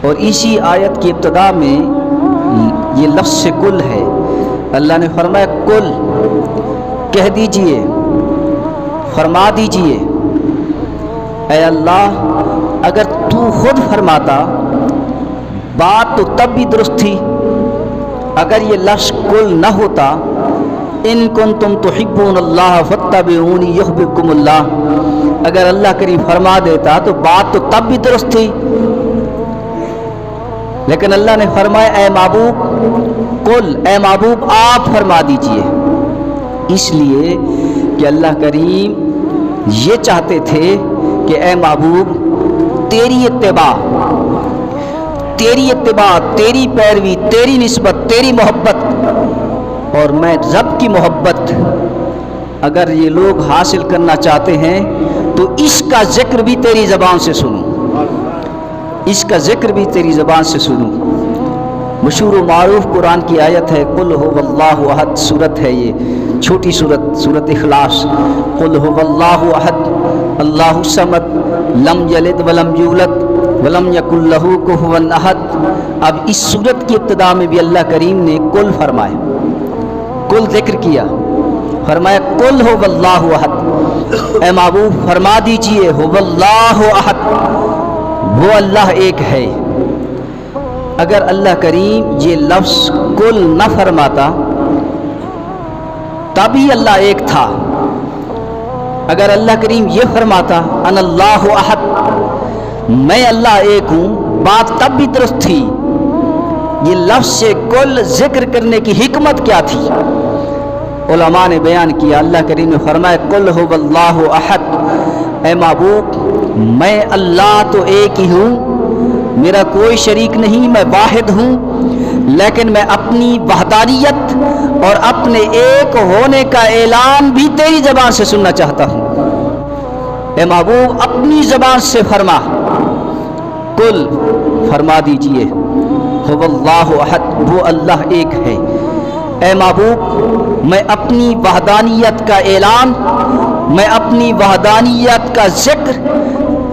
اور اسی آیت کی ابتدا میں یہ لفظ کل ہے. اللہ نے فرمایا کل، کہہ دیجئے، فرما دیجئے. اے اللہ، اگر تو خود فرماتا بات تو تب بھی درست تھی. اگر یہ لفظ کل نہ ہوتا، ان کنتم تحبون اللہ فاتبعونی یحببکم اللہ، اگر اللہ کریم فرما دیتا تو بات تو تب بھی درست تھی. لیکن اللہ نے فرمایا اے محبوب قل، اے محبوب آپ فرما دیجئے. اس لیے کہ اللہ کریم یہ چاہتے تھے کہ اے محبوب تیری اتباع، تیری پیروی، تیری نسبت، تیری محبت اور میں رب کی محبت اگر یہ لوگ حاصل کرنا چاہتے ہیں تو اس کا ذکر بھی تیری زبان سے سنوں، اس کا ذکر بھی تیری زبان سے سنوں. مشہور و معروف قرآن کی آیت ہے قل هو اللہ احد، سورت ہے یہ چھوٹی سورت اخلاص. قل هو اللہ احد اللہ الصمد لم یلد ولم یولد ولم یکن لہ کفوا احد. اب اس سورت کی ابتدا میں بھی اللہ کریم نے کل فرمایا، کل ذکر کیا، فرمایا قل هو اللہ احد. اے محبوب فرما دیجئے هو اللہ احد، وہ اللہ ایک ہے. اگر اللہ کریم یہ لفظ کل نہ فرماتا تبھی اللہ ایک تھا. اگر اللہ کریم یہ فرماتا ان اللہ احد، میں اللہ ایک ہوں، بات تب بھی درست تھی. یہ لفظ سے کل ذکر کرنے کی حکمت کیا تھی؟ علماء نے بیان کیا. اللہ کریم نے فرمایا قل هو اللہ احد، اے محبوب میں اللہ تو ایک ہی ہوں، میرا کوئی شریک نہیں، میں واحد ہوں، لیکن میں اپنی وحدانیت اور اپنے ایک ہونے کا اعلان بھی تیری زبان سے سننا چاہتا ہوں. اے محبوب اپنی زبان سے فرما، کل فرما دیجئے هو اللہ احد، وہ اللہ ایک ہے. اے محبوب میں اپنی وحدانیت کا اعلان، میں اپنی وحدانیت کا ذکر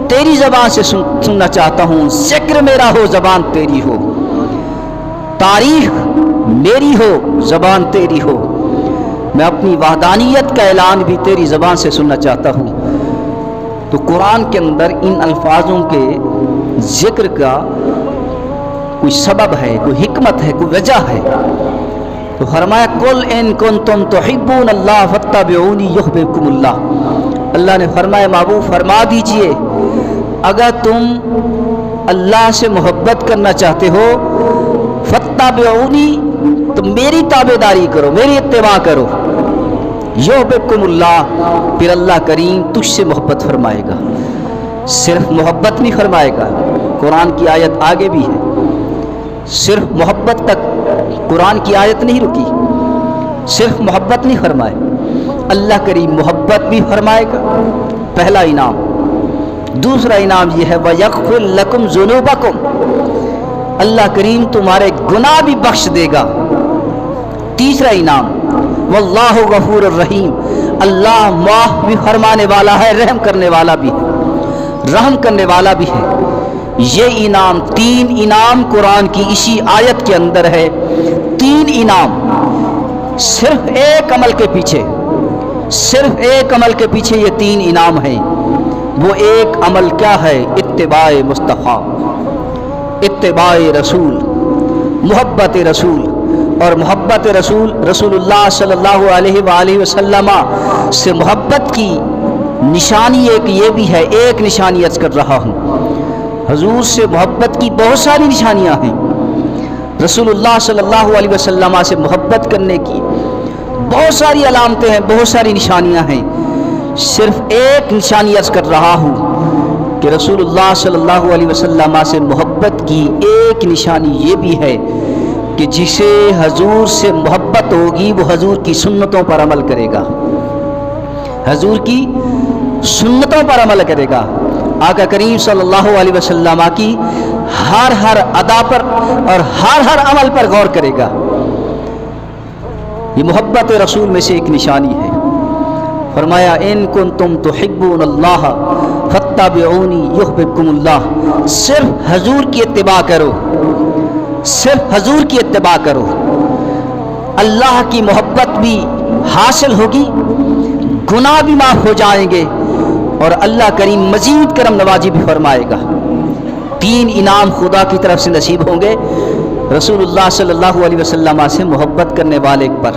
تیری زبان سے سننا چاہتا ہوں. ذکر میرا ہو، زبان تیری ہو، تعریف میری ہو، زبان تیری ہو. میں اپنی وحدانیت کا اعلان بھی تیری زبان سے سننا چاہتا ہوں. تو قرآن کے اندر ان الفاظوں کے ذکر کا کوئی سبب ہے، کوئی حکمت ہے، کوئی وجہ ہے. تو فرمایا قل ان کنتم تحبون اللہ فاتبعونی یحببکم اللہ. اللہ نے فرمایا محبوب فرما دیجئے اگر تم اللہ سے محبت کرنا چاہتے ہو فاتبعونی، تو میری تابعداری کرو، میری اتباع کرو. یحببکم اللہ، پھر اللہ کریم تجھ سے محبت فرمائے گا. صرف محبت نہیں فرمائے گا، قرآن کی آیت آگے بھی ہے. صرف محبت تک قرآن کی آیت نہیں رکی، صرف محبت نہیں فرمائے، اللہ کریم محبت بھی فرمائے گا، پہلا انعام. دوسرا انعام یہ ہے وَيَغْفِرْ لَكُمْ ذُنُوبَكُمْ، اللہ کریم تمہارے گناہ بھی بخش دے گا. تیسرا انعام واللہ غفور الرحیم، اللہ معاف بھی فرمانے والا ہے، رحم کرنے والا بھی ہے، رحم کرنے والا بھی ہے. یہ انعام، تین انعام قرآن کی اسی آیت کے اندر ہے. تین انعام صرف ایک عمل کے پیچھے، صرف ایک عمل کے پیچھے یہ تین انعام ہیں. وہ ایک عمل کیا ہے؟ اتباع مصطفیٰ، اتباع رسول، محبت رسول. اور محبت رسول، رسول اللہ صلی اللہ علیہ وآلہ وسلم سے محبت کی نشانی ایک یہ بھی ہے، ایک نشانی عرض کر رہا ہوں. حضور سے محبت کی بہت ساری نشانیاں ہیں. رسول اللہ صلی اللہ علیہ وسلم سے محبت کرنے کی بہت ساری علامتیں ہیں، بہت ساری نشانیاں ہیں. صرف ایک نشانی عرض کر رہا ہوں کہ رسول اللہ صلی اللہ علیہ وسلم سے محبت کی ایک نشانی یہ بھی ہے کہ جسے حضور سے محبت ہوگی وہ حضور کی سنتوں پر عمل کرے گا، حضور کی سنتوں پر عمل کرے گا. آقا کریم صلی اللہ علیہ وسلم کی ہر ادا پر اور ہر عمل پر غور کرے گا. یہ محبت رسول میں سے ایک نشانی ہے. فرمایا ان کنتم تحبون اللہ فاتبعونی یحببکم اللہ، صرف حضور کی اتباع کرو، صرف حضور کی اتباع کرو، اللہ کی محبت بھی حاصل ہوگی، گناہ بھی معاف ہو جائیں گے، اور اللہ کریم مزید کرم نوازی بھی فرمائے گا۔ 3 انعام خدا کی طرف سے نصیب ہوں گے رسول اللہ صلی اللہ علیہ وسلم سے محبت کرنے والے پر۔